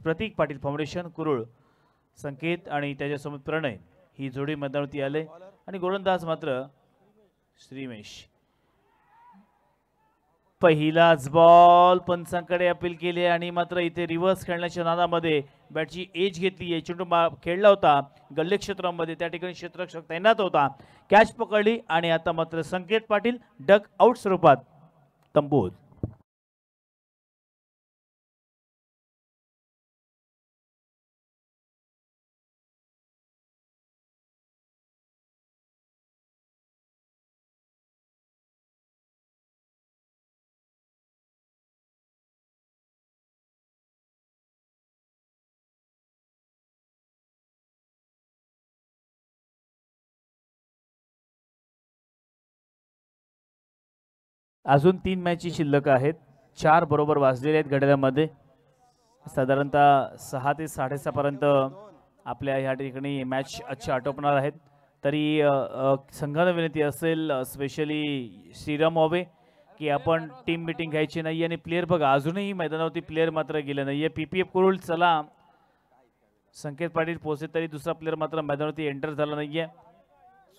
प्रतीक Patil foundation Kurul, संकेत आणि त्याच्यासोबत प्रणय ही जोडी मैदानावरती आले आणि गोलंदाज मात्र श्रीमेश। पहिलाच बॉल पंचांकडे अपील केली आणि मात्र इथे रिव्हर्स खेळण्याच्या नादामध्ये बॅटची एज घेतली आहे। चेंडू खेळला होता गल्ले क्षेत्रामध्ये, त्या ठिकाणी क्षेत्ररक्षक तैनात होता, कॅच पकडली आणि आता मात्र संकेत पाटील डक आउट स्वरूपात तंबूत। अजून 3 मॅची शिल्लक आहेत, 4 बरोबर वाजलेले आहेत घड्याळामध्ये। साधारणतः 6 ते 6:30 पर्यंत आपल्या ह्या ठिकाणी मॅच आजच्या आटोपणार आहेत। तरी संघाला विनंती असेल स्पेशली श्रीराम वावे की आपण टीम मीटिंग घ्यायची नाही आणि प्लेयर बघा अजूनही मैदानावरती प्लेयर मात्र गेले नाहीये। पीपीएफ कुरुळ चला संकेत पाटील पोहोचले तरी दुसरा प्लेयर मात्र मैदानावरती एंटर झाला नाहीये।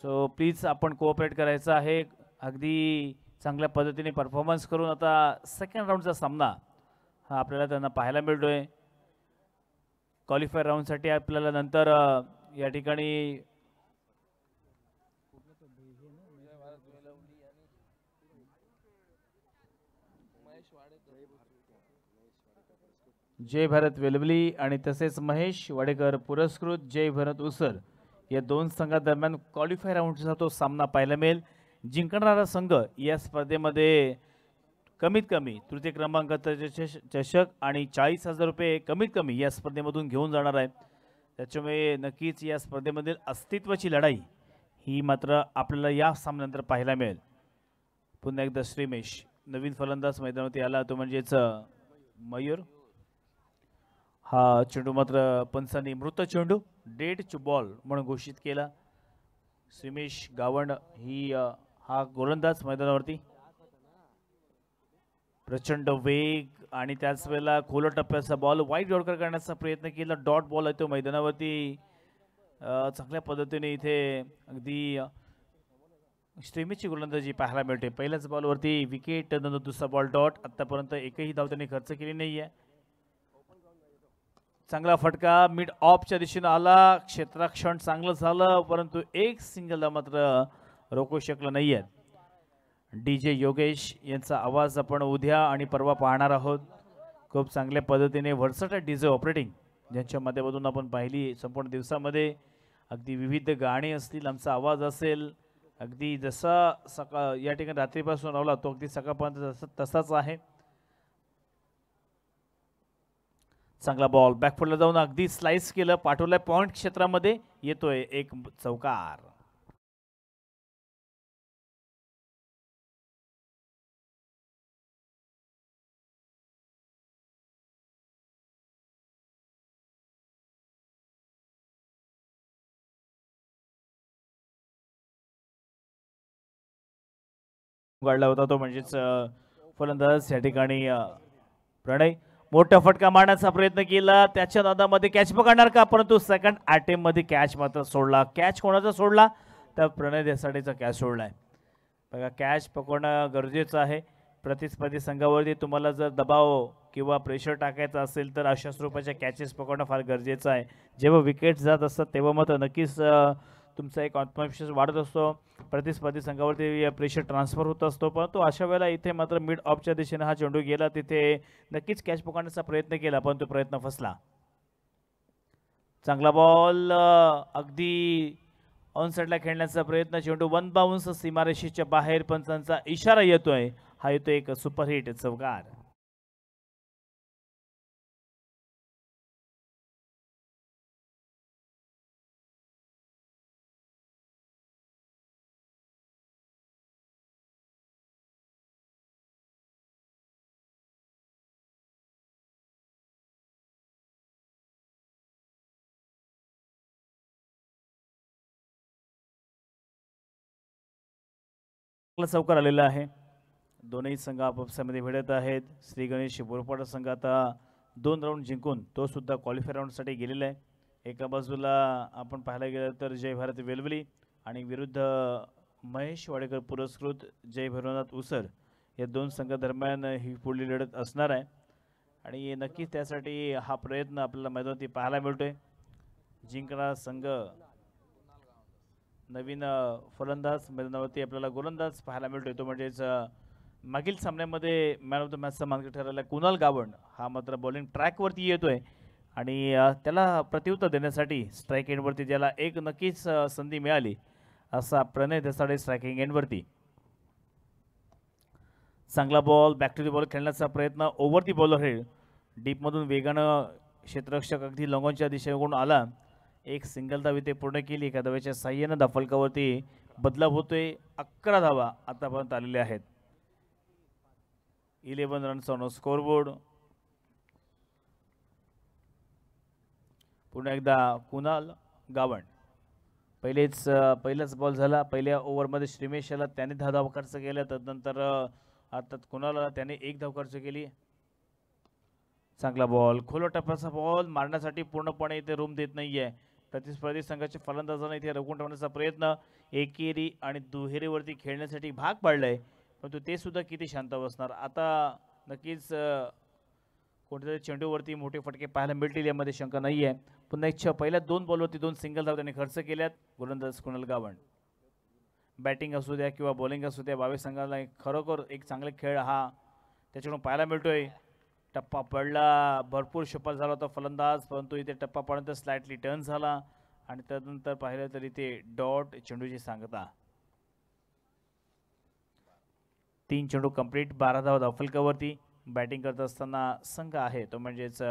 सो प्लीज आपण कोऑपरेट करायचं आहे, अगदी चांगल्या पद्धतीने परफॉर्मन्स करून आता सेकंड राऊंडचा सामना हा आपल्याला त्यांना पाहायला मिळतोय। क्वालिफायर राऊंडसाठी आपल्याला नंतर या ठिकाणी जय भारत वेलवली आणि तसेच महेश वाडेकर पुरस्कृत जय भारत उसर या दोन संघादरम्यान क्वालिफायर राऊंडचा तो सामना पाहायला मिळेल। जिंकणारा संघ या स्पर्धेमध्ये कमीत कमी तृतीय क्रमांकाचा चषक आणि 40,000 रुपये कमीत कमी या स्पर्धेमधून घेऊन जाणार आहे। त्याच्यामुळे नक्कीच या स्पर्धेमधील अस्तित्वाची लढाई ही मात्र आपल्याला या सामन्यानंतर पाहायला मिळेल। पुन्हा एकदा श्रीमेश नवीन फलंदाज मैदानावरती आला तो म्हणजेच मयूर। हा चेंडू मात्र पंचांनी मृत चेंडू डेड टू बॉल म्हणून घोषित केला। श्रीमेश गावंड ही हा गोलंदाज मैदानावरती प्रचंड वेग आणि त्याच वेळेला खोल टप्प्याचा बॉल वाईट डॉटकर करण्याचा प्रयत्न केला। डॉट बॉल आहे तो मैदानावरती चांगल्या पद्धतीने इथे अगदी श्रीमेशची गोलंदाजी पाहायला मिळते। पहिल्याच बॉलवरती विकेट, नंतर दुसरा बॉल डॉट। आतापर्यंत एकही धाव त्यांनी खर्च केली नाहीये। चांगला फटका मिड ऑफच्या दिशेने आला, क्षेत्ररक्षण चांगलं झालं परंतु एक सिंगल धाव मात्र रोखू शकलं नाहीये। डीजे योगेश यांचा आवाज आपण उद्या आणि परवा पाहणार आहोत। खूप चांगल्या पद्धतीने व्हर्सटाईल डीजे ऑपरेटिंग ज्यांच्या माध्यमातून आपण पाहिली संपूर्ण दिवसामध्ये, अगदी विविध गाणी असतील, आमचा आवाज असेल, अगदी जसा सकाळ या ठिकाणी रात्रीपासून लावला तो अगदी सकाळपर्यंत तसाच आहे। चांगला बॉल बॅकफुटला जाऊन अगदी स्लाइस केलं, पाठवलाय पॉइंट क्षेत्रामध्ये, येतोय एक चौकार। गाडला होता तो म्हणजेच फलंदाज या ठिकाणी प्रणय। मोठा फटका मारण्याचा प्रयत्न केला, त्याच्या नादामध्ये कॅच पकडणार का, परंतु सेकंड अटेम्प्ट मध्ये कॅच मात्र सोडला। कॅच कोणाचा सोडला तर प्रणय देसाडेचा कॅच सोडलाय। बघा कॅच पकडणं गरजेचं आहे। प्रतिस्पर्धी संघावरती तुम्हाला जर दबाव किंवा प्रेशर टाकायचं असेल तर अशा स्वरूपाच्या कॅचेस पकडणं फार गरजेचं आहे। जेव्हा विकेट जात असतात तेव्हा मात्र नक्कीच तुमचा एक आत्मविश्वास वाढत असतो, प्रतिस्पर्धी संघावरती प्रेशर ट्रान्सफर होत असतो। परंतु अशा वेळेला इथे मात्र मिड ऑफच्या दिशेने हा चेंडू गेला, तिथे नक्कीच कॅच पकडण्याचा प्रयत्न केला परंतु प्रयत्न फसला। चांगला बॉल अगदी ऑन साइडला खेळण्याचा प्रयत्न, चेंडू वन बाउन्स सीमारेषेच्या बाहेर, पंचांचा इशारा येतोय, हा येतोय एक सुपरहिट चौकार। चौकार आलेला आहे। दोनही संघ आपापसामध्ये भिडत आहेत। श्री गणेश बोरपाडा संघ आता 2 राऊंड जिंकून तो सुद्धा क्वालिफायर राऊंडसाठी गेलेला आहे. एका बाजूला आपण पाहायला गेलं तर जय भारत वेलवली आणि विरुद्ध महेश वाडेकर पुरस्कृत जय भैरवनाथ उसर या दोन संघादरम्यान ही पुढली लढत असणार आहे. आणि नक्कीच त्यासाठी हा प्रयत्न आपल्याला मैदानावरती पाहायला मिळतोय. जिंकणारा संघ नवीन फलंदाज मैदानावरती आपल्याला गोलंदाज पाहायला मिळतोय. तो म्हणजेच मागील सामन्यामध्ये मॅन ऑफ द मॅचचा मानकरी ठरलेला कुणाल गावंड हा मात्र बॉलिंग ट्रॅकवरती येतोय आणि त्याला प्रत्युत्तर देण्यासाठी स्ट्राईक एंडवरती ज्याला एक नक्कीच संधी मिळाली असा प्रणय देसाडे स्ट्रायकिंग एंडवरती. चांगला ball back to the ball खेळण्याचा प्रयत्न ओव्हर दी बॉलर हेड डीपमधून वेगानं क्षेत्ररक्षक अगदी लॉंगॉनच्या दिशेकडून आला. एक सिंगल धाव इथे पूर्ण केली. एका धावेच्या साह्यानं धावफलकावरती बदलाव होतोय. 11 धावा आतापर्यंत आलेल्या आहेत. 11 रन्स ऑन स्कोरबोर्ड. पुन्हा एकदा कुणाल गावंड पहिलाच बॉल झाला. पहिल्या ओव्हरमध्ये श्रीमेश याला त्याने 10 धावा खर्च केल्या. तदनंतर अर्थात कुणाला त्याने 1 धाव खर्च केली. चांगला बॉल खोल टप्प्याचा बॉल मारण्यासाठी पूर्णपणे इथे रूम देत नाहीये. प्रतिस्पर्धी संघाच्या फलंदाजांना इथे रोखून ठेवण्याचा प्रयत्न एकेरी आणि दुहेरीवरती खेळण्यासाठी भाग पाडलाय. परंतु ते सुद्धा किती शांत बसणार. आता नक्कीच कोणत्यातरी चेंडूवरती मोठे फटके पाहायला मिळतील यामध्ये शंका नाही आहे. पुन्हा एक पहिल्या 2 बॉलवरती 2 सिंगल धाव त्यांनी खर्च केल्यात. गोलंदाज कुणाल गावंड. बॅटिंग असू द्या किंवा बॉलिंग असू द्या भावी संघाला खरोखर एक चांगला खेळ हा त्याच्याकडून पाहायला मिळतोय. टप्पा पडला. भरपूर शपल झाला होता फलंदाज परंतु इथे टप्पा पडल्यानंतर स्लाइटली टर्न झाला आणि त्यानंतर पाहिलं तर इथे डॉट चेंडूची सांगता. 3 चेंडू कंप्लीट 12 धावा धावफलकावरती. बॅटिंग करत असताना संघ आहे तो म्हणजेच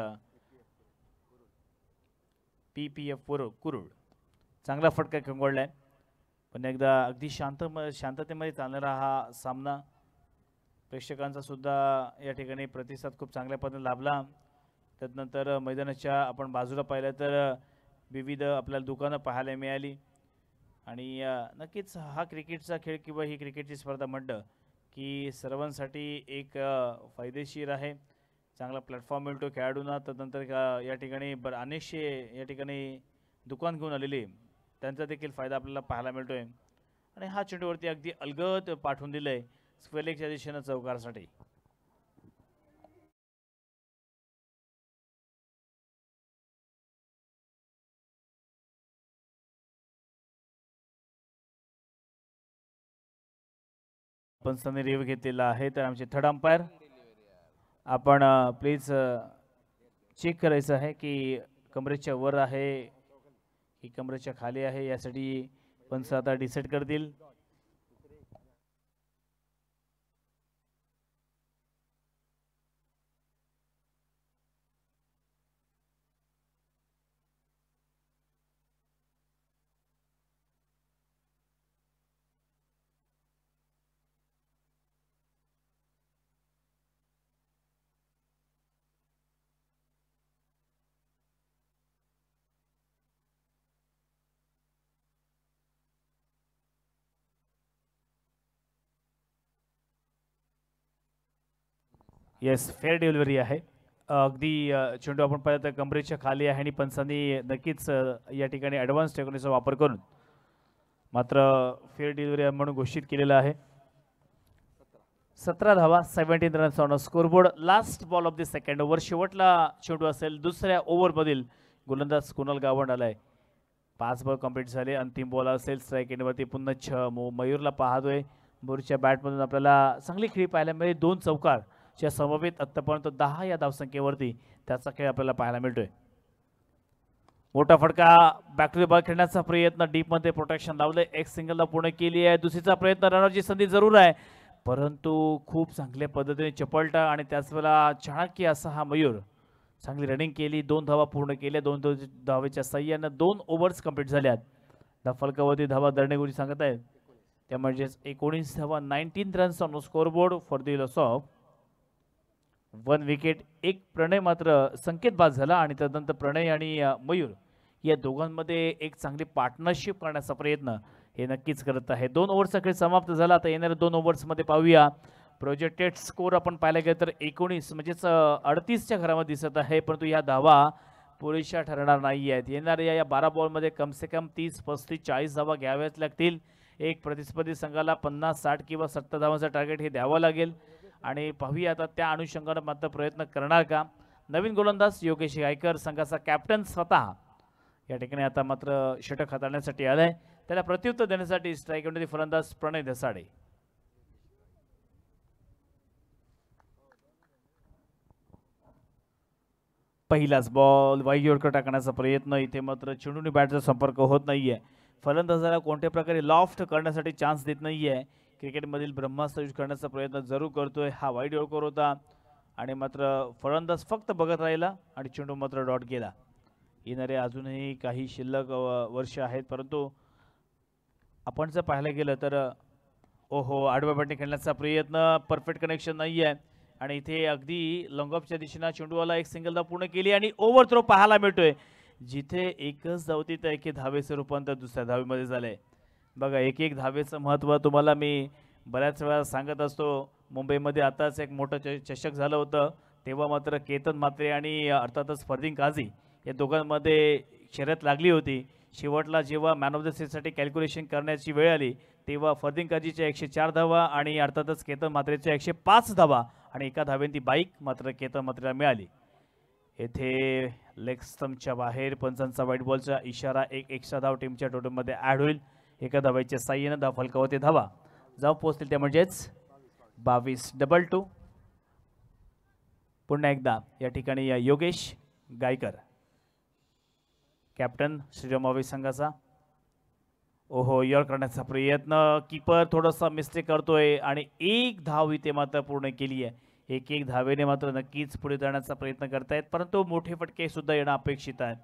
PPF कुरुड. चांगला फटका कंगोळलाय. पण एकदा अगदी शांततेमध्ये चालणारा हा सामना. प्रेक्षकांचा सुद्धा या ठिकाणी प्रतिसाद खूप चांगल्या पद्धतीने लाभला. त्यानंतर मैदानाच्या आपण बाजूला पाहिलं तर विविध आपल्याला दुकानं पाहायला मिळाली आणि नक्कीच हा क्रिकेटचा खेळ किंवा ही क्रिकेटची स्पर्धा म्हटलं की सर्वांसाठी एक फायदेशीर आहे. चांगला प्लॅटफॉर्म मिळतो खेळाडूंना. त्यानंतर या ठिकाणी अनेकशे या ठिकाणी दुकान घेऊन आलेले त्यांचा देखील फायदा आपल्याला पाहायला मिळतोय. आणि हा चेंडूवरती अगदी अलगद पाठवून दिलंय स्क्वेअरलेगच्या दिशेनं चौकारासाठी. पंचांनी रिव्ह्यू घेतलेला आहे. तर आमचे थर्ड अंपायर आपण प्लीज चेक करायचं आहे की कमरेच्या वर आहे की कमरेच्या खाली आहे. यासाठी पंच आता डिसाईड करतील. येस फेअर डिलिव्हरी आहे. अगदी चेंडू आपण पाहिलं तर कमरेच्या खाली आहे आणि पंचांनी नक्कीच या ठिकाणी ॲडव्हान्स टेक्नॉलॉजीचा वापर करून मात्र फेअर डिलिव्हरी म्हणून घोषित केलेला आहे. 17 धावा 17 runs on scoreboard. Last ball of the second over. शेवटला चेंडू असेल दुसऱ्या ओव्हरमधील. गोलंदाज कुणाल गावंड आलाय. 5 बॉल कंप्लीट झाले. अंतिम बॉल असेल स्ट्राईक एंडवरती. पुन्हा मयूरला पाहतोय. मयूरच्या बॅटमधून आपल्याला चांगली खेळी पाहायला मिळेल. 2 चौकार च्या समवेत आतापर्यंत 10 या धावसंख्येवरती त्याचा खेळ आपल्याला पाहायला मिळतोय. मोठा फटका बॅक टू द बॉल खेळण्याचा प्रयत्न डीपमध्ये प्रोटेक्शन लावलंय. एक सिंगलला पूर्ण केली आहे. दुसरीचा प्रयत्न रनरची संधी जरूर आहे परंतु खूप चांगल्या पद्धतीने चपळता आणि त्याच वेळेला चाणक्य असा हा मयूर चांगली रनिंग केली. 2 धावा पूर्ण केल्या. 2 धावेच्या साह्यानं 2 ओव्हर्स कंप्लीट झाल्यात. धावफलकावरती धावा दरणे सांगत आहेत त्या म्हणजेच 19 धावा 19 runs on scoreboard for the loss of 1 wicket. एक प्रणय मात्र संकेत बाद झाला आणि त्यानंतर प्रणय आणि मयूर या दोघांमध्ये एक चांगली पार्टनरशिप करण्याचा प्रयत्न हे नक्कीच करत आहे. 2 ओव्हरचा खेळ समाप्त झाला. आता येणाऱ्या 2 ओव्हर्समध्ये पाहूया प्रोजेक्टेड स्कोर आपण पाहायला गेलं तर 19 म्हणजेच 38च्या घरामध्ये दिसत आहे, परंतु या धावा पुरेशा ठरणार नाही आहेत. येणाऱ्या या 12 बॉलमध्ये कमसे कम 30, 35, 40 धावा घ्याव्याच लागतील. एक प्रतिस्पर्धी संघाला 50, 60 किंवा 70 धावांचं टार्गेट हे द्यावं लागेल आणि पाहूया आता त्या अनुषंगानं मात्र प्रयत्न करणार का नवीन गोलंदाज योगेश गायकर, संघाचा कॅप्टन स्वतः या ठिकाणी आता मात्र षटक हाताळण्यासाठी आलाय. त्याला प्रत्युत्तर देण्यासाठी स्ट्राईकमध्ये फलंदाज प्रणय धसाडे. पहिलाच बॉल वाईड योर्कर टाकण्याचा प्रयत्न, इथे मात्र चेंडूने बॅटचा संपर्क होत नाहीये. फलंदाजाला कोणत्या प्रकारे लॉफ्ट करण्यासाठी चान्स देत नाहीये. क्रिकेटमधील ब्रह्मास्त्र यूज करण्याचा प्रयत्न जरूर करतोय. हा वाईड योर्कर होता आणि मात्र फलंदाज फक्त बघत राहिला आणि चेंडू मात्र डॉट गेला. येणारे अजूनही काही शिल्लक वर्ष आहेत, परंतु आपण जर पाहायला गेलं तर ओहो आडव्या बॅटने खेळण्याचा प्रयत्न, परफेक्ट कनेक्शन नाही आहे आणि इथे अगदी लॉंगऑफच्या दिशेने चेंडूवाला एक सिंगल धाव पूर्ण केली आणि ओव्हर थ्रो पाहायला मिळतोय, जिथे एकच धावती तर एक धावेचं रूपांतर दुसऱ्या धावेमध्ये झालंय. बघा एक एक धावेचं महत्त्व तुम्हाला मी बऱ्याच वेळा सांगत असतो. मुंबईमध्ये आताच एक मोठं चषक झालं होतं, तेव्हा मात्र केतन म्हात्रे आणि अर्थातच फरदीन काझी या दोघांमध्ये शर्यत लागली होती. शेवटला जेव्हा मॅन ऑफ द सीरीजसाठी कॅल्क्युलेशन करण्याची वेळ आली तेव्हा फरदीन काझीच्या 104 धावा आणि अर्थातच केतन म्हात्रेच्या 105 धावा आणि एका धावेने ती बाईक मात्र केतन म्हात्रेला मिळाली. येथे लेग स्टंपच्या बाहेर पंचांचा व्हाईट बॉलचा इशारा, एक एक्स्ट्रा धाव टीमच्या टोटलमध्ये ॲड होईल. एका धावाच्या साह्याने धाव फलकावरती धावा जाऊ पोहोचतील, त्या म्हणजेच 22-2. पुन्हा एकदा या ठिकाणी योगेश गायकर कॅप्टन श्रीराम संघाचा. ओहो यॉर्क करण्याचा प्रयत्न, कीपर थोडासा मिस्टेक करतोय आणि एक धाव इथे मात्र पूर्ण केली आहे. एक धावेने मात्र नक्कीच पुढे जाण्याचा प्रयत्न करतायत, परंतु मोठे फटके सुद्धा येणं अपेक्षित आहे.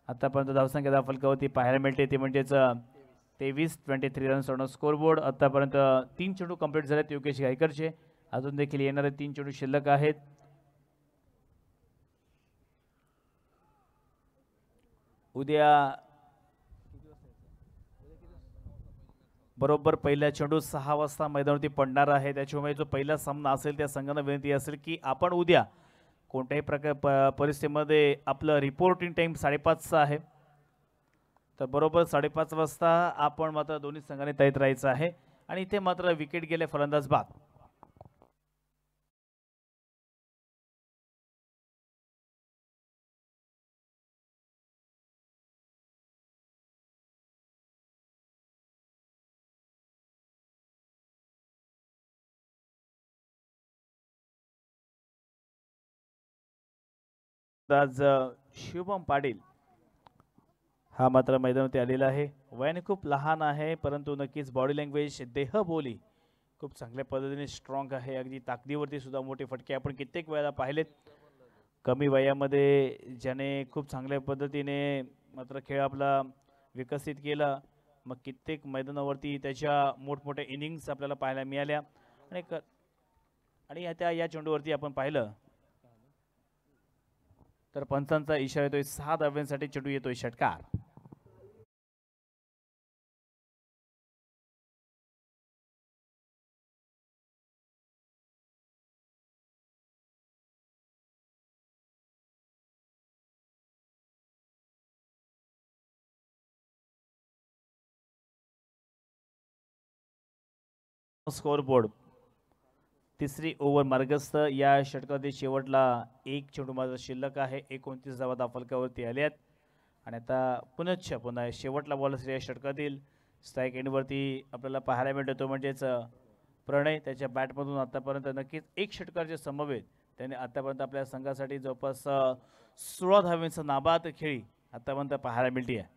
आतापर्यंत धावसंख्या फलकावरती पाहायला मिळते ते म्हणजेच 23 रन्स ऑन स्कोरबोर्ड. आतापर्यंत 3 चेंडू कंप्लीट झालेत योगेश गायकरचे, अजून देखील येणारे 3 चेंडू शिल्लक आहेत. उद्या बरोबर पहिला चेंडू 6 वाजता मैदानावरती पडणार आहे. त्याच्यामुळे जो पहिला सामना असेल त्या संघांना विनंती असेल की आपण उद्या कोणत्याही परिस्थितीमध्ये आपलं रिपोर्टिंग टाइम 5:30चा आहे, तर बरोबर 5:30 वाजता आपण मात्र दोन्ही संघांनी तयारीत राहायचं आहे. आणि इथे मात्र विकेट गेले, फलंदाज बाद. आज शुभम पाटील हा मात्र मैदानावरती आलेला आहे. वयाने खूप लहान आहे, परंतु नक्कीच बॉडी लँग्वेज, देहबोली खूप चांगल्या पद्धतीने स्ट्रॉंग आहे. अगदी ताकदीवरती सुद्धा मोठे फटके आपण कित्येक वेळा पाहिलेत. कमी वयामध्ये ज्याने खूप चांगल्या पद्धतीने मात्र खेळ आपला विकसित केला, मग कित्येक मैदानावरती त्याच्या मोठमोठ्या इनिंग्स आपल्याला पाहायला मिळाल्या. आणि त्या या चेंडूवरती आपण पाहिलं तर पंचांचा इशारा येतोय, 6 धाव्यांसाठी चेंडू येतोय षटकार. स्कोरबोर्ड तिसरी ओव्हर मार्गस्थ. या षटकातील शेवटला एक चेंडू मात्र शिल्लक आहे. 29 धावा फलकावरती आल्यात आणि आता पुन्हा शेवटला बॉल या षटकातील स्ट्राईक एंडवरती आपल्याला पाहायला मिळतो, तो म्हणजेच प्रणय. त्याच्या बॅटमधून आतापर्यंत नक्कीच एक षटकाचे समवेत त्याने आतापर्यंत आपल्या संघासाठी जवळपास 16 धावांचा नाबाद खेळी आतापर्यंत पाहायला मिळते आहे.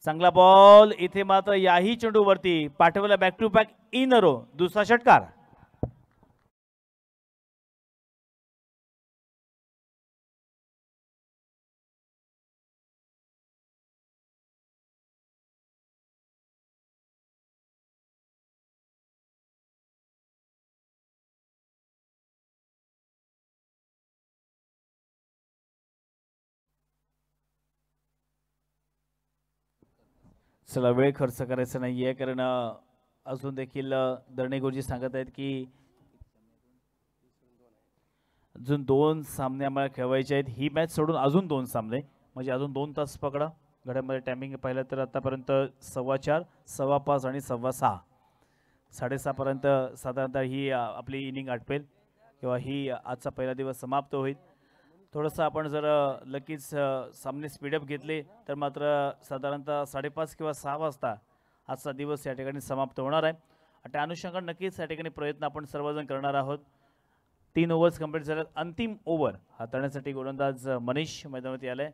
चांगला बॉल, इथे मात्र याही चेंडूवरती पाठवला back to back in a row, दुसरा षटकार. चला वेळ खर्च करायचा नाहीये, कारण अजून देखील दर्णे गुरुजी सांगत आहेत की अजून 2 सामने आम्हाला खेळवायचे आहेत. ही मॅच सोडून अजून 2 सामने म्हणजे अजून 2 तास पकडा. घड्याळमध्ये टायमिंग पाहिलं तर आतापर्यंत 4:15, 5:15 आणि 6:15 6:30 पर्यंत साधारणतः ही आपली इनिंग आटपेल किंवा ही आजचा पहिला दिवस समाप्त होईल. थोडंसं आपण जर लगेच सामने स्पीडअप घेतले तर मात्र साधारणतः 5:30 किंवा 6 वाजता आजचा दिवस या ठिकाणी समाप्त होणार आहे. त्या अनुषंगाने नक्कीच या ठिकाणी प्रयत्न आपण सर्वजण करणार आहोत. 3 ओव्हर्स कंप्लीट झाल्यात. अंतिम ओव्हर हाताळण्यासाठी गोलंदाज मनीष मैदानावरती आलाय.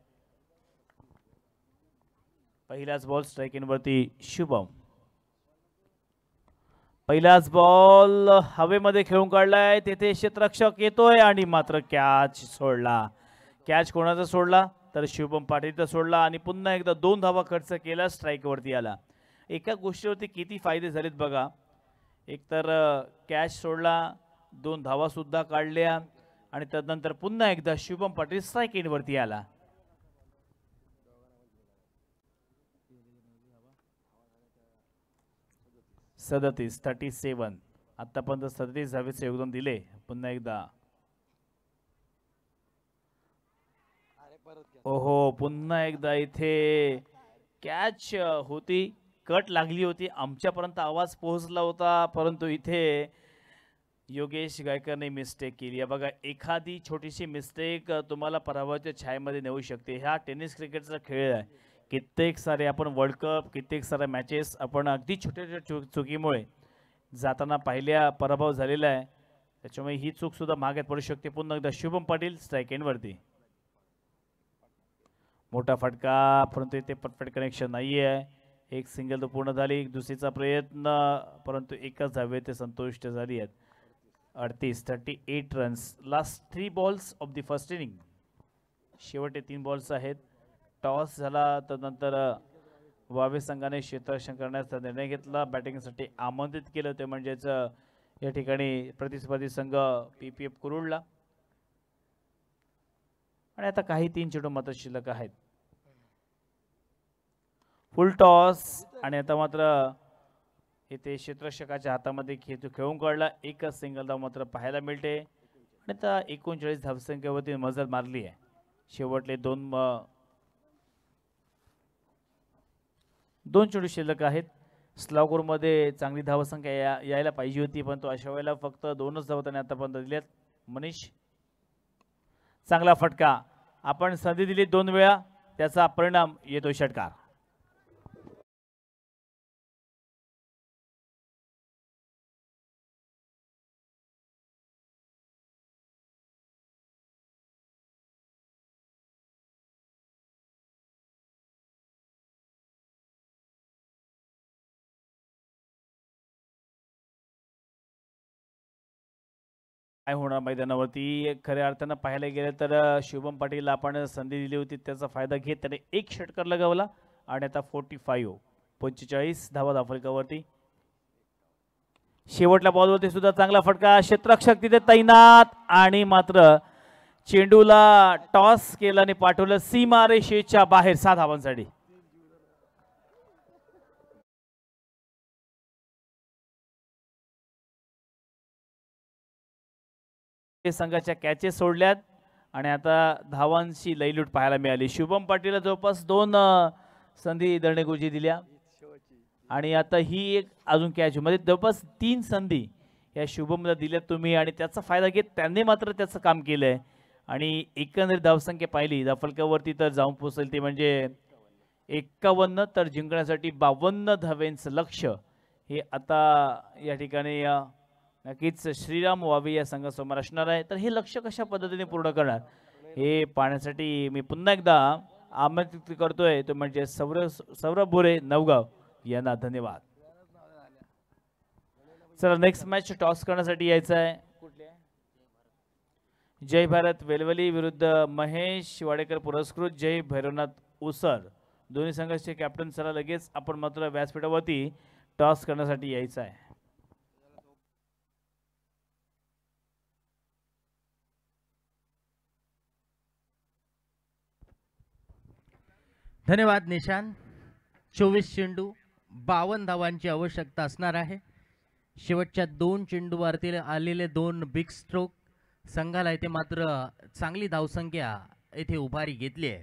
पहिलाच बॉल स्ट्राईक इनवरती शुभम. पहिलाच बॉल हवेमध्ये खेळून काढलाय. तेथे क्षेत्ररक्षक येतोय आणि मात्र कॅच सोडला. कॅच कोणाचा सोडला तर शुभम पाटीलचा सोडला आणि पुन्हा एकदा 2 धावा खर्च केला. स्ट्राईकवरती आला. एका गोष्टीवरती किती फायदे झालेत बघा. एकतर कॅच सोडला, 2 धावा सुद्धा काढल्या आणि त्यानंतर पुन्हा एकदा शुभम पाटील स्ट्राईक इनवरती आला. सदतीस 37 आतापर्यंत 37 धावेचे योगदान दिले. पुन्हा एकदा ओहो पुन्हा एकदा इथे कॅच होती, कट लागली होती. आमच्यापर्यंत आवाज पोहोचला होता परंतु इथे योगेश गायकरने मिस्टेक केली आहे बघा. एखादी छोटीशी मिस्टेक तुम्हाला पराभवाच्या छायेमध्ये नेऊ शकते. हा टेनिस क्रिकेटचा खेळ आहे. कित्येक सारे आपण वर्ल्ड कप, कित्येक साऱ्या मॅचेस आपण अगदी छोट्या चुकीमुळे जाताना पाहिल्या पराभव झालेला आहे. त्याच्यामुळे ही चूक सुद्धा मागे पडू शकते. पुन्हा एकदा शुभम पाटील स्ट्राईक एंडवरती. मोठा फटका परंतु इथे परफेक्ट कनेक्शन नाही आहे. एक सिंगल तो पूर्ण झाली. दुसरीचा प्रयत्न परंतु एकच धावे ते संतुष्ट झाली आहेत. 38 runs. Last 3 balls of the first inning. शेवटचे 3 बॉल्स आहेत. टॉस झाला त्यानंतर वावे संघाने क्षेत्ररक्षण करण्याचा निर्णय घेतला. बॅटिंगसाठी आमंत्रित केलं ते म्हणजेच या ठिकाणी प्रतिस्पर्धी संघ PPF कुरुडला. आणि आता काही 3 चेंडू मात्र शिल्लक आहेत. फुल टॉस आणि आता मात्र इथे क्षेत्ररक्षकाच्या हातामध्ये खेळून काढला. एकच सिंगल धाव मात्र पाहायला मिळते आणि आता 39 धावसंख्येवरती मजल मारली आहे. शेवटले 2 चेंडू शिल्लक आहेत. स्लॉगरमध्ये चांगली धावसंख्या यायला पाहिजे होती पण तो अशा वेळेला फक्त 2च धावा त्याने आतापर्यंत दिल्यात. मनीष चांगला फटका. आपण संधी दिली 2 वेळा, त्याचा परिणाम येतो षटकार. काय होणार मैदानावरती. खऱ्या अर्थानं पाहायला गेलं तर शुभम पाटील आपण संधी दिली होती त्याचा फायदा घेत त्याने एक षटकार लगावला आणि आता 45 धावा धावफलकावरती. शेवटल्या बॉलवरती सुद्धा चांगला फटका. क्षेत्ररक्षक तिथे तैनात आणि मात्र चेंडूला टॉस केला आणि पाठवलं सीमारेषेच्या बाहेर 6 धावांसाठी. संघाच्या कॅचेस सोडल्यात आणि आता धावांची लयलूट पाहायला मिळाली. शुभम पाटीलला जवळपास 2 संधी दर्णे गुरुजी दिल्या आणि आता ही एक अजून कॅच मध्ये जवळपास 3 संधी या शुभमला दिल्यात तुम्ही आणि त्याचा फायदा घेत त्यांनी मात्र त्याचं काम केलंय आणि एकंदरीत धावसंख्या पाहिली धावफलकावरती तर जाऊन पोहोचेल ते म्हणजे 51 तर जिंकण्यासाठी 52 धाव्यांचं लक्ष हे आता या ठिकाणी नक्कीच श्रीराम वावे या संघासमोर असणार आहे. तर हे लक्ष कशा पद्धतीने पूर्ण करणार हे पाहण्यासाठी मी पुन्हा एकदा आमंत्रित करतोय तो म्हणजे सौरभ भोरे नवगाव यांना. धन्यवाद. चला नेक्स्ट मॅच टॉस करण्यासाठी यायचं आहे. जय भारत वेलवली विरुद्ध महेश वाडेकर पुरस्कृत जय भैरवनाथ उसर. दोन्ही संघाचे कॅप्टन चला लगेच आपण मात्र व्यासपीठावरती टॉस करण्यासाठी यायचं आहे. धन्यवाद निशान. 24 चेंडू 52 धावांची आवश्यकता असणार आहे. शेवटच्या 2 चेंडूवरती आलेले 2 बिग स्ट्रोक संघाला इथे मात्र चांगली धावसंख्या इथे उभारी घेतली आहे.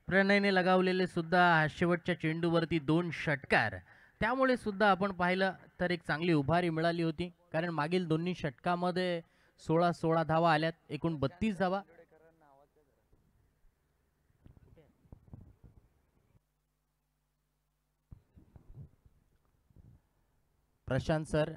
प्रणयने लगावलेले सुद्धा शेवटच्या चेंडूवरती 2 षटकार, त्यामुळे सुद्धा आपण पाहिलं तर एक चांगली उभारी मिळाली होती. कारण मागील दोन्ही षटकामध्ये 16 धावा आल्यात, एकूण 32 धावा. प्रशांत सर,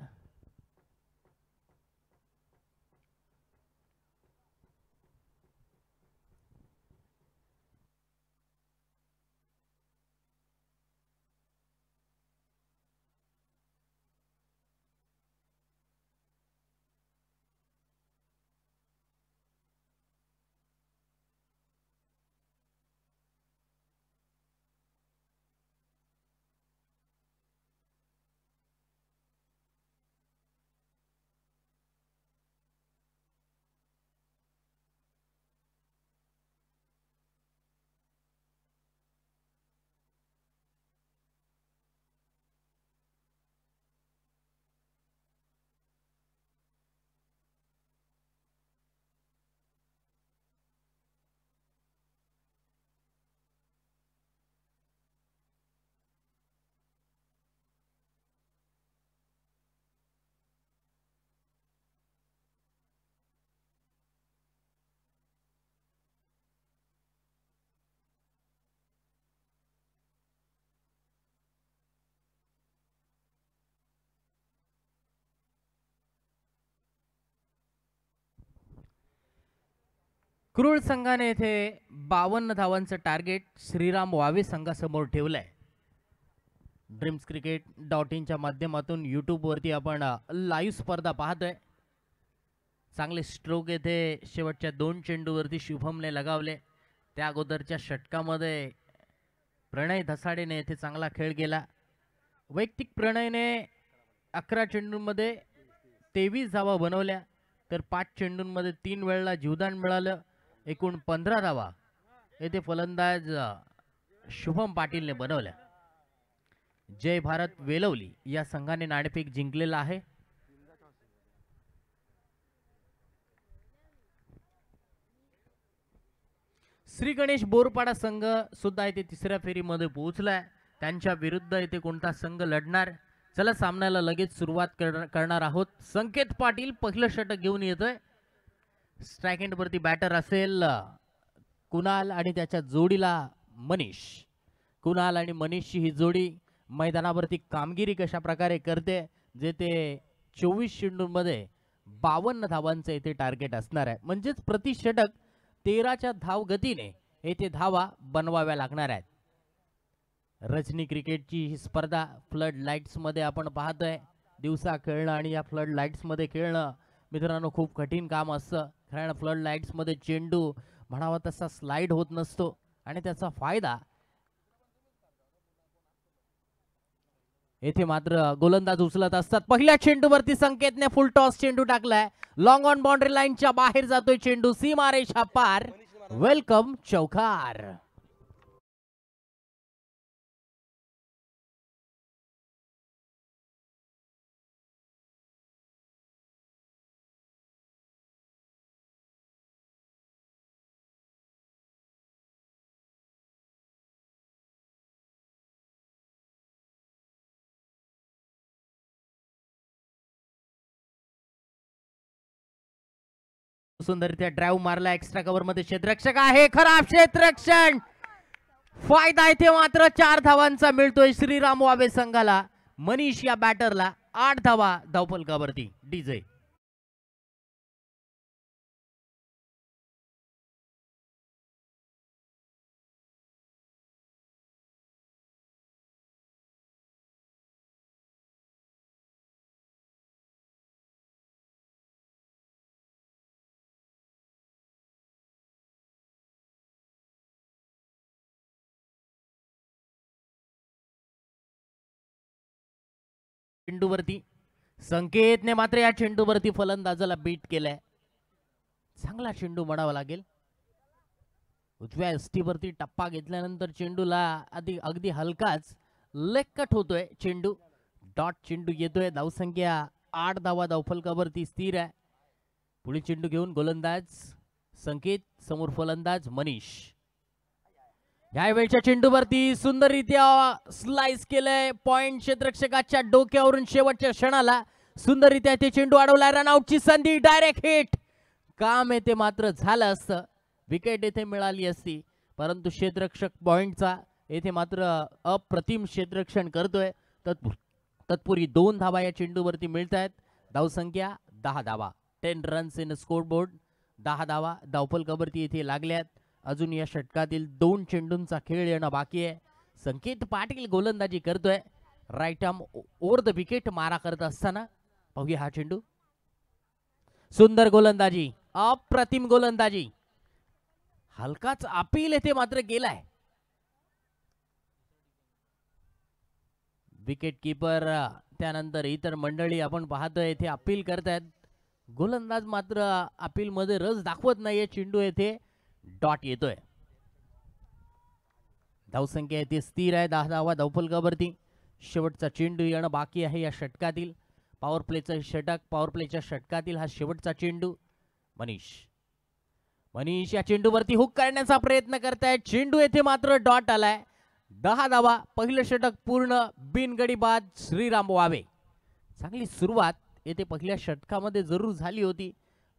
कुरुळ संघाने येथे 52 धावांचं टार्गेट श्रीराम वावे संघासमोर ठेवलंय. ड्रीम्सक्रिकेट.inच्या माध्यमातून यूट्यूबवरती आपण लाईव्ह स्पर्धा पाहतोय. चांगले स्ट्रोक येथे शेवटच्या 2 चेंडूवरती शुभमने लगावले. त्या अगोदरच्या षटकामध्ये प्रणय धसाडेने येथे चांगला खेळ केला. वैयक्तिक प्रणयने 11 चेंडूंमध्ये 23 धावा बनवल्या, तर 5 चेंडूंमध्ये 3 वेळेला जीवदान मिळालं. एकूण 15 धावा येथे फलंदाज शुभम पाटीलने बनवल्या. जय भारत वेलवली या संघाने नाणेफेक जिंकलेला आहे. श्री गणेश बोरपाडा संघ सुद्धा इथे तिसऱ्या फेरीमध्ये पोहोचलाय. त्यांच्या विरुद्ध इथे कोणता संघ लढणार, चला सामन्याला लगेच सुरुवात करणार आहोत. संकेत पाटील पहिलं षटक घेऊन येतोय. स्ट्राइक एंड वरती बॅटर असेल कुणाल आणि त्याच्या जोडीला मनीष. कुणाल आणि मनीषची ही जोडी मैदानावरती कामगिरी कशा प्रकारे करते, जे ते 24 चेंडूंमध्ये 52 धावांचं येथे टार्गेट असणार आहे. म्हणजेच प्रति षटक 13च्या धाव गतीने येथे धावा बनवाव्या लागणार आहेत. रजनी क्रिकेटची ही स्पर्धा फ्लड लाईट्स मध्ये आपण पाहतोय. दिवसा खेळणं आणि या फ्लड लाईट्स मध्ये खेळणं मित्रांनो खूप कठीण काम असतं. कारण फ्लड लाईट्स मध्ये चेंडू म्हणावा तसा स्लाइड होत नसतो आणि त्याचा फायदा येथे मात्र गोलंदाज उचलत असतात. पहिल्या चेंडूवरती संकेतने फुल टॉस चेंडू टाकलाय. लॉंग ऑन बाउंड्री लाईनच्या बाहेर जातोय चेंडू, सीमारेषा पार. वेलकम चौकार. सुंदररित्या ड्राइव्ह मारला. एक्स्ट्रा कव्हर मध्ये क्षेत्ररक्षक आहे. खराब क्षेत्ररक्षण. फायदा इथे मात्र 4 धावांचा मिळतोय श्रीराम वावे संघाला. मनीष या बॅटरला 8 धावा धावफलकावरती. डीजे चेंडूवरती संकेतने मात्र या चेंडूवरती फलंदाजाला बीट केलाय. चांगला चेंडू म्हणावा लागेल. उजव्या एसटी वरती टप्पा घेतल्यानंतर चेंडूला अगदी हलकाच लेकट होतोय चेंडू. डॉट चेंडू येतोय. धावसंख्या 8 धावा धावफलकावरती स्थिर आहे. पुढील चेंडू घेऊन गोलंदाज संकेत, समोर फलंदाज मनीष. या वेळच्या चेंडूवरती सुंदररित्या स्लाइस केलंय. पॉइंट क्षेत्ररक्षकाच्या डोक्यावरून शेवटच्या क्षणाला सुंदररित्या ते चेंडू अडवलाय. रनआउटची संधी, डायरेक्ट हिट. काम येथे मात्र झालं असतं, विकेट येथे मिळाली असती, परंतु क्षेत्ररक्षक पॉइंटचा येथे मात्र अप्रतिम क्षेत्ररक्षण करतोय. तत्पूर्वी 2 धावा या चेंडूवरती मिळत आहेत. धावसंख्या 10 धावा. 10 रन्स इन स्कोरबोर्ड. 10 धावा धावफलकावरती येथे लागल्यात. अजून या षटकातील 2 चेंडूंचा खेळ येणं बाकी आहे. संकेत पाटील गोलंदाजी करतोय. Right arm over the wicket मारा करत असताना पाहूया हा चेंडू. सुंदर गोलंदाजी, अप्रतिम गोलंदाजी. हलकाच अपील येथे मात्र गेलाय. विकेट किपर त्यानंतर इतर मंडळी आपण पाहतोय येथे अपील करतायत. गोलंदाज मात्र अपील मध्ये रस दाखवत नाहीये. चेंडू येथे डॉट येतोय. धावसंख्या येथे स्थिर आहे. 10 धावा धावफलकावरती. शेवटचा चेंडू येणं बाकी आहे या षटकातील. पॉवर प्लेचं षटक, पॉवर प्लेच्या षटकातील हा शेवटचा चेंडू. मनीष या चेंडूवरती हुक करण्याचा प्रयत्न करतायत. चेंडू येथे मात्र डॉट आलाय. 10 धावा. पहिलं षटक पूर्ण. बिनगडी बाद श्रीराम वावे. चांगली सुरुवात येथे पहिल्या षटकामध्ये जरूर झाली होती,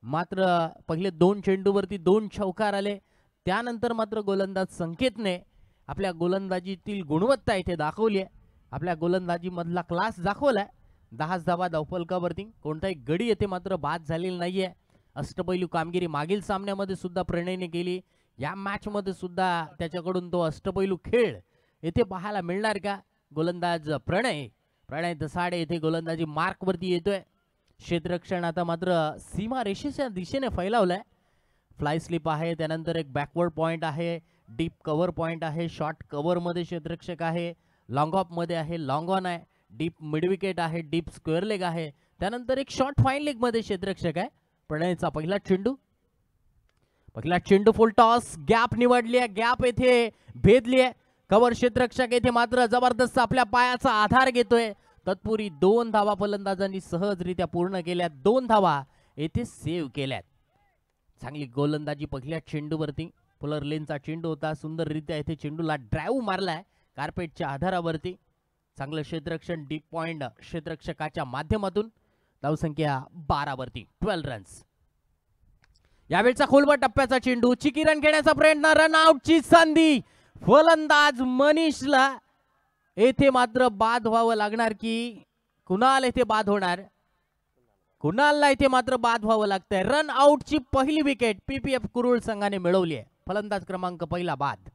मात्र पहिले 2 चेंडूवरती 2 चौकार आले. त्यानंतर मात्र गोलंदाज संकेतने आपल्या गोलंदाजीतील गुणवत्ता इथे दाखवली आहे. आपल्या गोलंदाजी मधला क्लास दाखवलाय. 10 धावा धावफलकावरती. कोणताही गडी येथे मात्र बाद झालेला नाहीये. अष्टपैलू कामगिरी मागील सामन्यामध्ये सुद्धा प्रणयने केली. या मॅच मध्ये सुद्धा त्याच्याकडून तो अष्टपैलू खेळ येथे पाहायला मिळणार का? गोलंदाज प्रणय दसाडे येथे गोलंदाजी मार्क वरती येतोय. क्षेत्ररक्षण आता मात्र सीमा रेषेच्या दिशेने फैलावलाय. फ्लाय स्लिप आहे, त्यानंतर एक बॅकवर्ड पॉइंट आहे, डीप कव्हर पॉइंट आहे, शॉर्ट कव्हर मध्ये क्षेत्ररक्षक आहे, लॉंग ऑफ मध्ये आहे, लॉंग ऑन आहे, डीप मिड विकेट आहे, डीप स्क्वेअर लेग आहे, त्यानंतर एक शॉर्ट फाईन लेग मध्ये क्षेत्ररक्षक आहे. प्रणयचा पहिला चेंडू फुल टॉस. गॅप निवडली आहे, गॅप येथे भेदली आहे. कव्हर क्षेत्ररक्षक येथे मात्र जबरदस्त आपल्या पायाचा आधार घेतोय. तत्पूर्वी 2 धावा फलंदाजांनी सहजरित्या पूर्ण केल्यात. 2 धावा येथे सेव्ह केल्यात. चांगली गोलंदाजी पहिल्या चेंडूवरती. पुलर लेनचा चेंडू होता. सुंदररित्या येथे चेंडूला ड्राईव्ह मारलाय कार्पेटच्या आधारावरती. चांगलं क्षेत्ररक्षण डीप पॉइंट क्षेत्ररक्षकाच्या माध्यमातून. धावसंख्या 12 वरती. 12 रन्स. यावेळचा खोलवर टप्प्याचा चेंडू. चिकी रन घेण्याचा प्रयत्न. रन आउटची संधी. फलंदाज मनीषला येथे मात्र बाद व्हावं लागणार की कुणाल येथे बाद होणार? कुणालला येथे मात्र बाद व्हावं लागतंय. रन आउटची पहिली विकेट पीपीएफ कुरुळ संघाने मिळवली आहे. फलंदाज क्रमांक पहिला बाद.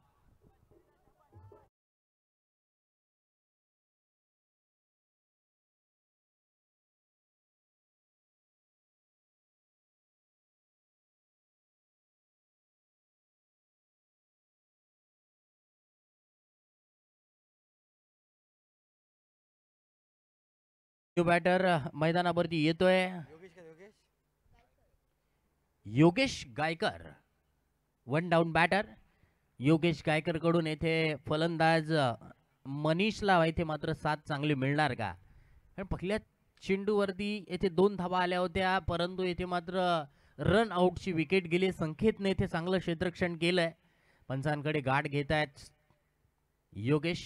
बॅटर मैदानावरती येतोय. Yogesh Gaikar 1 down batter. योगेश गायकर कडून येथे फलंदाज मनीषला येथे मात्र 7 चांगले मिळणार का? कारण पहिल्या चेंडूवरती येथे 2 धावा आल्या होत्या, परंतु येथे मात्र रन आउटची विकेट गेली. संकेतने येथे चांगलं क्षेत्ररक्षण केलंय. पंचांकडे गाठ घेत आहेत योगेश.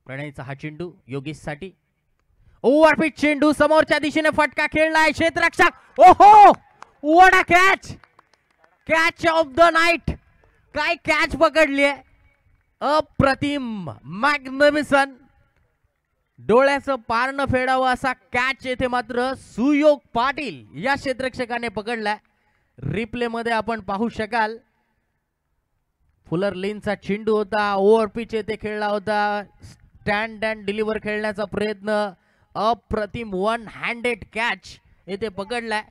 प्रणयचा हा चेंडू योगेशसाठी. ओव्हरपिच चेंडू समोरच्या दिशेने फटका खेळलाय क्षेत्ररक्षक. ओहो, what a catch of the night. काय कॅच पकडली आहे. अप्रतिम, मॅग्निफिसंट. डोळ्याचं पारणं फेडावं असा कॅच येथे मात्र सुयोग पाटील या क्षेत्ररक्षकाने पकडलाय. रिप्ले मध्ये आपण पाहू शकाल. फुलर लेनचा चेंडू होता. ओव्हरपिच येथे खेळला होता. स्टँड अँड डिलिव्हर खेळण्याचा प्रयत्न. अप्रतिम 1 हँडेड कॅच येथे पकडलाय.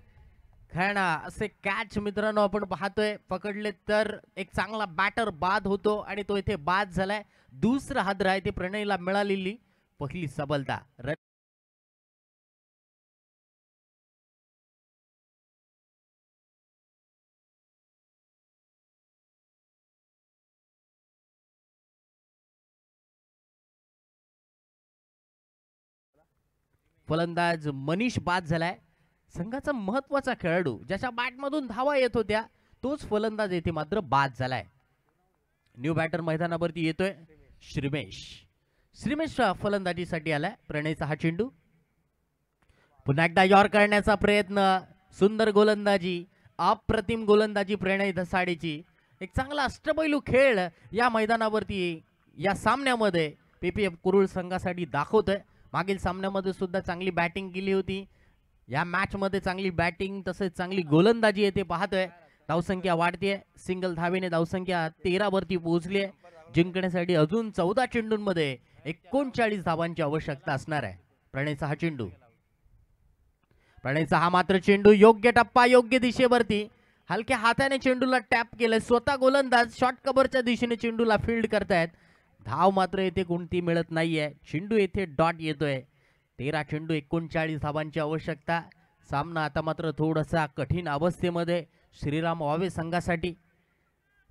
कारण असे कॅच मित्रांनो आपण पाहतोय, पकडले तर एक चांगला बॅटर बाद होतो आणि तो इथे बाद झालाय. दुसरा हादरा आहे ते प्रणयला मिळालेली पहिली सफलता. फलंदाज मनीष बाद झालाय. संघाचा महत्वाचा खेळाडू ज्याच्या बॅटमधून धावा येत होत्या तोच फलंदाज येथे मात्र बाद झालाय. न्यू बॅटर मैदानावरती येतोय श्रीमेश फलंदाजीसाठी आलाय. प्रणयचा हा चेंडू पुन्हा एकदा यॉर्क करण्याचा प्रयत्न. सुंदर गोलंदाजी, अप्रतिम गोलंदाजी प्रणय धसाडेची. एक चांगला अष्टपैलू खेळ या मैदानावरती या सामन्यामध्ये पीपीएफ कुरुळ संघासाठी दाखवतोय. मागील सामन्यामध्ये सुद्धा चांगली बॅटिंग केली होती. या मॅच मध्ये चांगली बॅटिंग तसेच चांगली गोलंदाजी येते पाहतोय. धावसंख्या वाढतीये. सिंगल धावेने धावसंख्या 13 वरती पोहोचली आहे. जिंकण्यासाठी अजून 14 चेंडूंमध्ये 39 धावांची आवश्यकता असणार आहे. प्रणयचा हा चेंडू, प्रणयचा हा मात्र चेंडू योग्य टप्पा योग्य दिशेवरती. हलक्या हाताने चेंडूला टॅप केलंय. स्वतः गोलंदाज शॉर्ट कव्हरच्या दिशेने चेंडूला फील्ड करतायत. धाव मात्र येथे कोणती मिळत नाहीये. चेंडू येथे डॉट येतोय. 13 चेंडू 39 धावांची आवश्यकता. सामना आता मात्र थोडासा कठीण अवस्थेमध्ये श्रीराम वावे संघासाठी.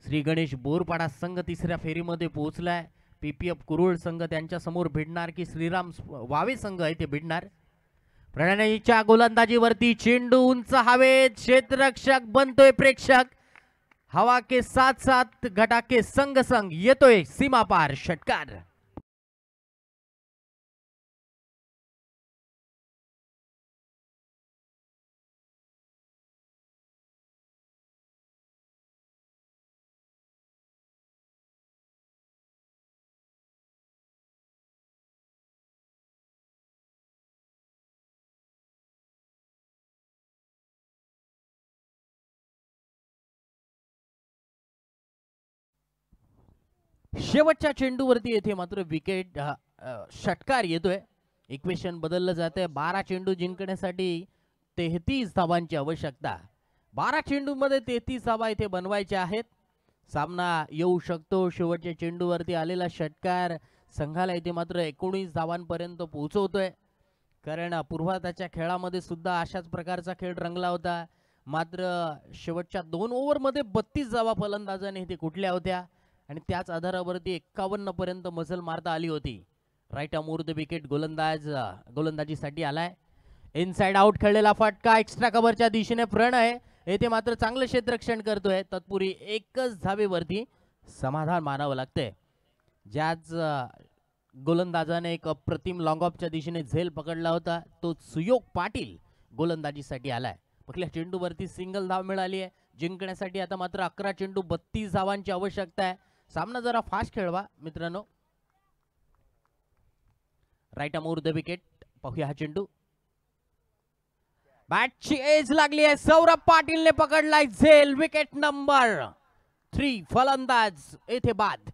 श्री गणेश बोरपाडा संघ तिसऱ्या फेरीमध्ये पोहोचलाय. पीपीएफ कुरुळ संघ त्यांच्या समोर भिडणार की श्रीराम वावे संघ आहे ते भिडणार. प्रणयच्या गोलंदाजीवरती चेंडू उंच हवेत. क्षेत्ररक्षक बनतोय प्रेक्षक. हवा के साथ साथ घटा के संग संग येतोय सीमापार षटकार. शेवटच्या चेंडूवरती येथे मात्र विकेट षटकार येतोय. इक्वेशन बदललं जातंय. 12 चेंडू जिंकण्यासाठी 33 धावांची आवश्यकता. 12 चेंडूमध्ये 33 धावा इथे बनवायच्या आहेत. सामना येऊ शकतो. शेवटच्या चेंडूवरती आलेला षटकार संघाला इथे मात्र 19 धावांपर्यंत पोहोचवतोय. कारण पूर्वार्धाच्या खेळामध्ये सुद्धा अशाच प्रकारचा खेळ रंगला होता. मात्र शेवटच्या 2 ओव्हरमध्ये 32 धावा फलंदाजाने इथे कुठल्या होत्या आणि त्याच आधारावरती 51 पर्यंत मजल मारता आली होती. राईट आर्म द विकेट गोलंदाजीसाठी आलाय. इनसाइड आउट खेळलेला फटका एक्स्ट्रा कव्हरच्या दिशेने प्रणय येथे मात्र चांगलं क्षेत्ररक्षण करतोय. तत्पूर्वी एकच धावेवरती समाधान मानावं लागतंय. ज्याच गोलंदाजाने एक अप्रतिम लॉंग ऑफच्या दिशेने झेल पकडला होता तो सुयोग पाटील गोलंदाजीसाठी आलाय. पहिल्या चेंडूवरती सिंगल धाव मिळाली आहे. जिंकण्यासाठी आता मात्र 11 चेंडू 32 धावांची आवश्यकता आहे. सामना जरा फास्ट खेळवा मित्रांनो. Right arm the wicket. पाहूया हा चेंडू. बॅटची एज लागली आहे. सौरभ पाटीलने पकडलाय झेल. Wicket number 3. फलंदाज येथे बाद.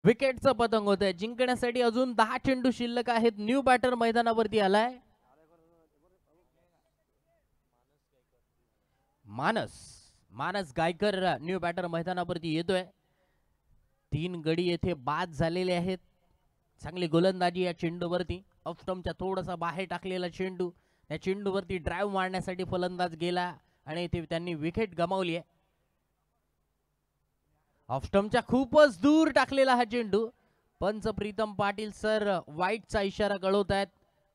विकेटचं पतंग होत आहे. जिंकण्यासाठी अजून 10 चेंडू शिल्लक आहेत. न्यू बॅटर मैदानावरती आलाय. मानस गायकर न्यू बॅटर मैदानावरती येतोय. 3 गडी येथे बाद झालेले आहेत. चांगली गोलंदाजी या चेंडूवरती. ऑफ स्टंपच्या थोडासा बाहेर टाकलेला चेंडू. या चेंडूवरती ड्राइव्ह मारण्यासाठी फलंदाज गेला आणि इथे त्यांनी विकेट गमावली आहे. ऑफ स्टंपच्या खूपच दूर टाकलेला हा चेंडू. पंच प्रीतम पाटील सर वाईटचा इशारा कळवत आहेत.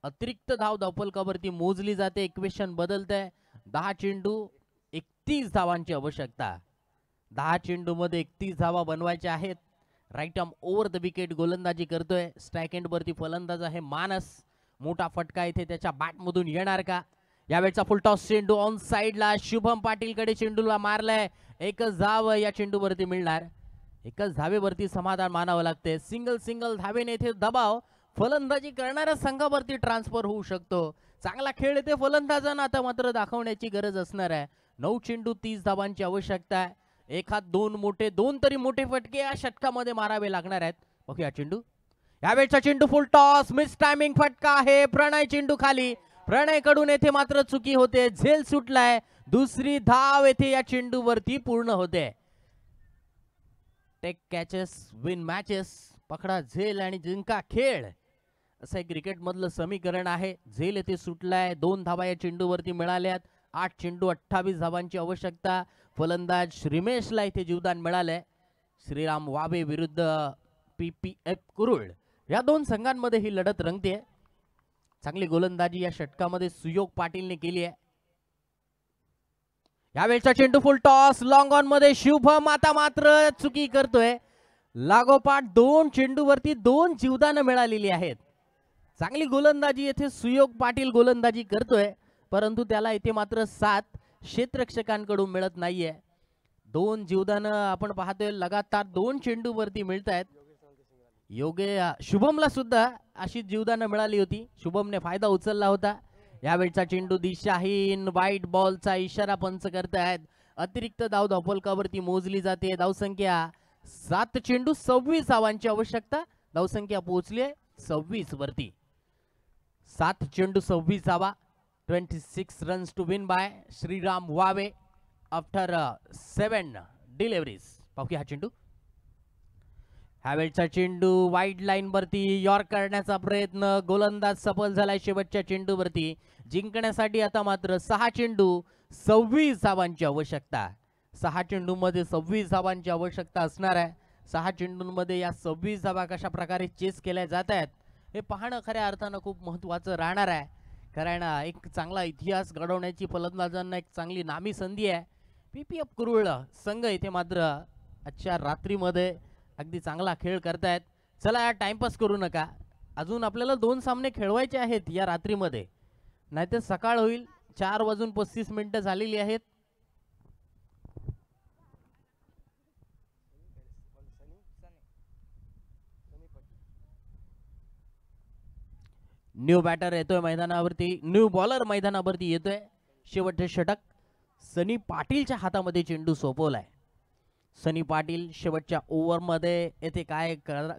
अतिरिक्त धाव धावफलकावरती मोजली जाते. इक्वेशन बदलतंय. 10 चेंडू 31 धावांची आवश्यकता. 10 चेंडू मध्ये 31 धावा बनवायच्या आहेत. Right arm over the wicket गोलंदाजी करतोय. स्ट्राइक एंड वरती फलंदाज आहे मानस. मोठा फटका इथे त्याच्या बॅट मधून येणार का? यावेळचा फुल टॉस चेंडू ऑन साइडला शुभम पाटील कडे चेंडूला मारलाय. एकच धाव या चेंडूवरती मिळणार. एकच धावेवरती समाधान मानावं लागते. सिंगल धावेने इथे दबाव फलंदाजी करणाऱ्या संघावरती ट्रान्सफर होऊ शकतो. चांगला खेळ इथे फलंदाजांना आता मात्र दाखवण्याची गरज असणार आहे. 9 चेंडू 30 धावांची आवश्यकता आहे. एखाद 2 तरी मोठे फटके या षटकामध्ये मारावे लागणार आहेत. बघूया चेंडू. यावेळचा चेंडू फुल टॉस, मिस टायमिंग फटका आहे. प्रणय चेंडू खाली, प्रणय कडून येथे मात्र चुकी होते, झेल सुटलाय. दुसरी धाव येथे या चेंडूवरती पूर्ण होते. टेक कॅचेस विन मॅचेस, पकडा झेल आणि जिंका खेळ, असं एक क्रिकेट मधलं समीकरण आहे. झेल येथे सुटलाय, 2 धावा या चेंडूवरती मिळाल्यात. 8 चेंडू 28 धावांची आवश्यकता. फलंदाज श्रीमेशला इथे जीवदान मिळालंय. श्रीराम वाबे विरुद्ध PPF कुरुळ, या दोन संघांमध्ये ही लढत रंगते. चांगली गोलंदाजी या षटकामध्ये सुयोग पाटीलने केली आहे. यावेळचा चेंडू फुल टॉस, लॉंग ऑन मध्ये शुभम आता मात्र चुकी करतोय. लागोपाठ 2 चेंडूवरती 2 जीवदानं मिळालेली आहेत. चांगली गोलंदाजी येथे सुयोग पाटील गोलंदाजी करतोय, परंतु त्याला इथे मात्र 7 क्षेत्ररक्षकांकडून मिळत नाहीये. 2 जीवदानं आपण पाहतोय लगातार 2 चेंडूवरती मिळत आहेत. शुभमला सुद्धा अशी जीवदानं मिळाली होती, शुभमने फायदा उचलला होता. यावेळचा चेंडू दिशाहीन, वाईट बॉलचा इशारा पंच करतायत. अतिरिक्त धाव धावफलकावरती मोजली जाते. धावसंख्या 7 चेंडू 26 धावांची आवश्यकता. धावसंख्या पोहोचली 26 वरती. 7 चेंडू 26 धावा, 26 runs to win by Shriram Vave after 7 deliveries. पाहूया हा चेंडू. ह्यावेळचा चेंडू वाईड लाईन वरती यॉर्क करण्याचा प्रयत्न, गोलंदाज सफल झालाय शेवटच्या चेंडूवरती. जिंकण्यासाठी आता मात्र 6 चेंडू 26 धावांची आवश्यकता. 6 चेंडूमध्ये 26 धावांची आवश्यकता असणार आहे. 6 चेंडूंमध्ये या 26 धावा कशा प्रकारे चेस केल्या जात आहेत हे पाहणं खऱ्या अर्थानं खूप महत्त्वाचं राहणार आहे. कारण एक चांगला इतिहास घडवण्याची फलंदाजांना एक चांगली नामी संधी आहे. PPF कुरुळ संघ इथे मात्र आजच्या रात्रीमध्ये अगदी चांगला खेळ करतायत. चला टाइमपास करू नका, अजून आपल्याला 2 सामने खेळवायचे आहेत या रात्रीमध्ये, नाहीतर सकाळ होईल. 4:35 झालेली आहेत. न्यू बॅटर येतोय मैदानावरती, न्यू बॉलर मैदानावरती येतोय. शेवटचे षटक सनी पाटीलच्या हातामध्ये चेंडू सोपवलाय. सनी पाटील शेवटच्या ओव्हरमध्ये येथे काय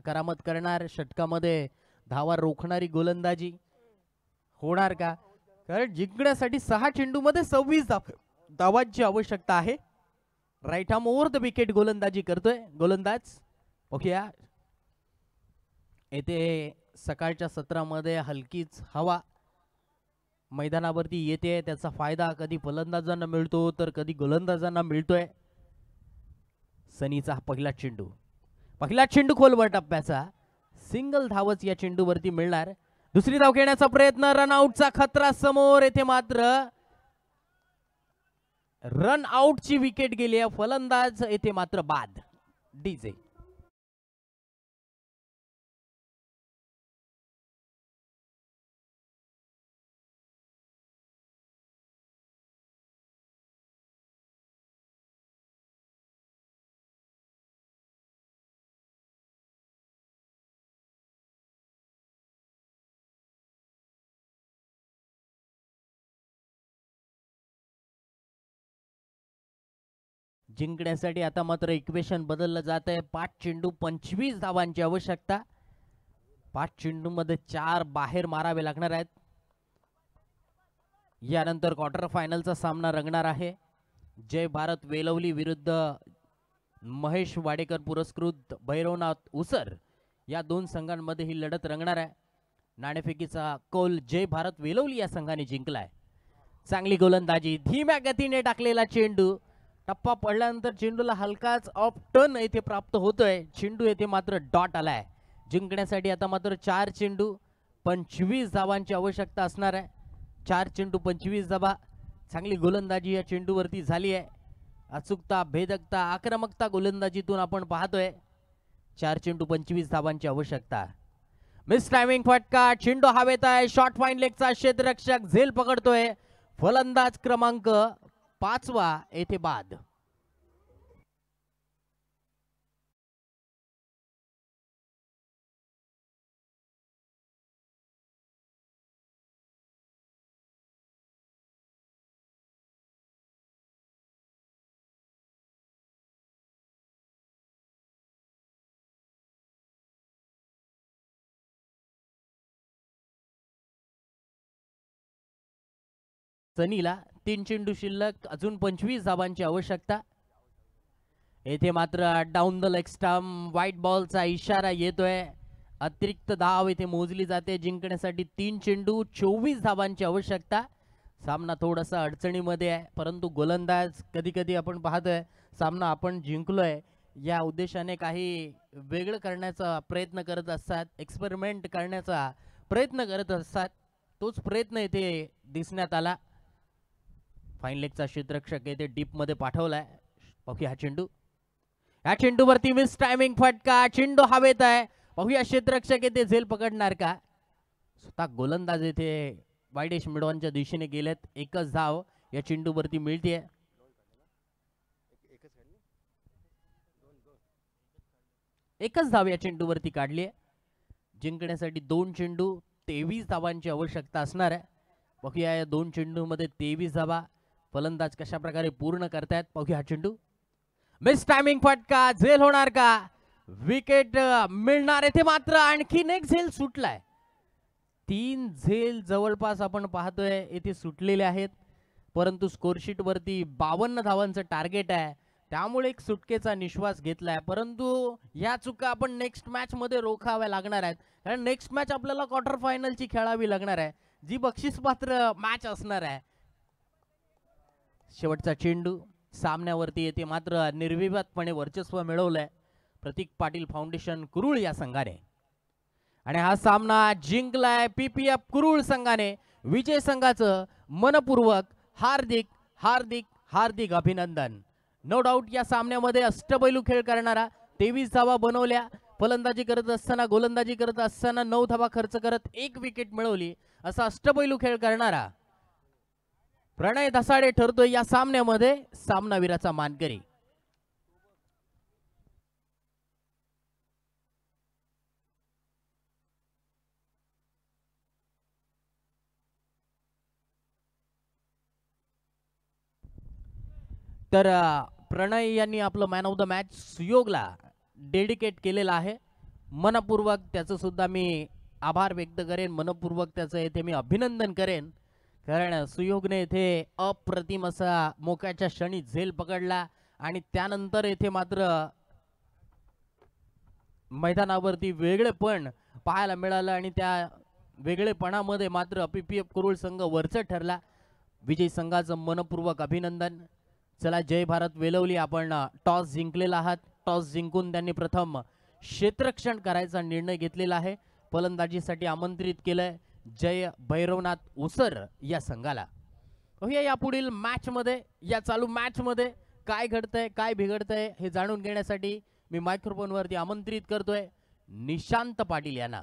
करामत करणार, षटकामध्ये धावा रोखणारी गोलंदाजी होणार का? कारण जिंकण्यासाठी 6 चेंडूमध्ये 26 धावांची आवश्यकता आहे. Right arm over the wicket गोलंदाजी करतोय गोलंदाज. ओके, येथे सकाळच्या सत्रामध्ये हलकीच हवा मैदानावरती येते, त्याचा फायदा कधी फलंदाजांना मिळतो तर कधी गोलंदाजांना मिळतोय. सनीचा पहिला चेंडू खोलवर टप्प्याचा, सिंगल धावच या चेंडूवरती मिळणार. दुसरी धाव घेण्याचा प्रयत्न, रनआउटचा खतरा समोर. येथे मात्र रन आउटची विकेट गेली आहे. फलंदाज येथे मात्र बाद. DJ जिंकण्यासाठी आता मात्र इक्वेशन बदललं जात आहे. 5 चेंडू 25 धावांची आवश्यकता. 5 चेंडू मध्ये 4 बाहेर मारावे लागणार आहेत. यानंतर क्वार्टर फायनलचा सामना रंगणार आहे. जय भारत वेलवली विरुद्ध महेश वाडेकर पुरस्कृत भैरवनाथ उसर, या 2 संघांमध्ये ही लढत रंगणार आहे. नाणेफेकीचा कौल जय भारत वेलवली या संघाने जिंकलाय. चांगली गोलंदाजी, धीम्या गतीने टाकलेला चेंडू, टप्पा पडल्यानंतर चेंडूला हलकाच ऑफ टर्न येथे प्राप्त होतोय. चेंडू येथे मात्र डॉट आलाय. जिंकण्यासाठी आता मात्र 4 चेंडू 25 धावांची आवश्यकता असणार आहे. 4 चेंडू 25 धावा. चांगली गोलंदाजी या चेंडूवरती झाली आहे. अचूकता, भेदकता, आक्रमकता गोलंदाजीतून आपण पाहतोय. 4 चेंडू 25 धावांची आवश्यकता. मिस टायमिंग फटका, चेंडू हवेत आहे. शॉर्ट फाईन लेगचा क्षेत्ररक्षक झेल पकडतोय. फलंदाज क्रमांक 5 येथे बाद. सनीला 3 चेंडू शिल्लक, अजून 25 धावांची आवश्यकता. येथे मात्र down the leg stump white बॉलचा इशारा येतोय. अतिरिक्त धाव येथे मोजली जाते. जिंकण्यासाठी 3 चेंडू 24 धावांची आवश्यकता. सामना थोडासा अडचणीमध्ये आहे, परंतु गोलंदाज कधी कधी आपण पाहतोय सामना आपण जिंकलोय या उद्देशाने काही वेगळं करण्याचा प्रयत्न करत असतात, एक्सपेरिमेंट करण्याचा प्रयत्न करत असतात. तोच प्रयत्न येथे दिसण्यात आला. फाईन लेगचा क्षेत्ररक्षक येथे डीप मध्ये पाठवलाय. पाहूया हा चेंडू. या चेंडूवरती मिस टायमिंग फटका. चेंडू हवेत आहे. पाहूया क्षेत्ररक्षक येथे झेल पकडणार का. स्वतः गोलंदाज येथे वाईडेश मिडॉनच्या दिशेने गेलेत. एकच धाव या चेंडूवरती मिळते. एकच धाव या चेंडूवरती काढली. जिंकण्यासाठी 2 चेंडू 23 धावांची आवश्यकता असणार आहे. पाहूया या 2 चेंडूमध्ये 23 धावा फलंदाज कशा प्रकारे पूर्ण करतायत. पाहूया हा चेंडू. मिस टायमिंग फटका. झेल होणार का. विकेट मिळणार. येथे मात्र आणखीन एक झेल सुटलाय. 3 झेल जवळपास आपण पाहतोय येथे सुटलेले आहेत, परंतु स्कोरशीट वरती 52 धावांचं टार्गेट आहे. त्यामुळे एक सुटकेचा निश्वास घेतलाय, परंतु या चुका आपण नेक्स्ट मॅच मध्ये रोखाव्या लागणार आहेत. कारण नेक्स्ट मॅच आपल्याला क्वार्टर फायनलची खेळावी लागणार आहे, जी बक्षीसपात्र मॅच असणार आहे. शेवटचा चेंडू सामन्यावरती येते मात्र निर्विवादपणे वर्चस्व मिळवलंय प्रतीक पाटील फाउंडेशन कुरुळ या संघाने. आणि हा सामना जिंकलाय पीपीएफ कुरुळ संघाने. विजय संघाचं मनपूर्वक हार्दिक हार्दिक हार्दिक अभिनंदन. नो डाऊट या सामन्यामध्ये अष्टपैलू खेळ करणारा 23 धावा बनवल्या. फलंदाजी करत असताना गोलंदाजी करत असताना 9 धावा खर्च करत 1 विकेट मिळवली. असा अष्टपैलू खेळ करणारा प्रणय धसाडे ठरतोय या सामन्यामध्ये सामनावीराचा मानकरी. तर प्रणय यांनी आपलं मॅन ऑफ द मॅच सुयोगला डेडिकेट केलेला आहे. मनपूर्वक त्याचं सुद्धा मी आभार व्यक्त करेन. मनपूर्वक त्याचं येथे मी अभिनंदन करेन, कारण सुयोगने येथे अप्रतिम असा मोक्याच्या क्षणी झेल पकडला आणि त्यानंतर येथे मात्र मैदानावरती वेगळेपण पाहायला मिळालं आणि त्या वेगळेपणामध्ये मात्र पीपीएफ कुरुळ संघ वरचा ठरला. विजय संघाचं मनपूर्वक अभिनंदन. चला जय भारत वेलवली. आपण टॉस जिंकलेला आहात. टॉस जिंकून त्यांनी प्रथम क्षेत्ररक्षण करायचा निर्णय घेतलेला आहे. फलंदाजीसाठी आमंत्रित केलंय जय भैरवनाथ उसर या संघाला. या पुढील मॅच मध्ये, या चालू मॅच मध्ये काय घडतंय काय बिघडतंय हे जाणून घेण्यासाठी मी मायक्रोफोन वरती आमंत्रित करतोय निशांत पाटील यांना.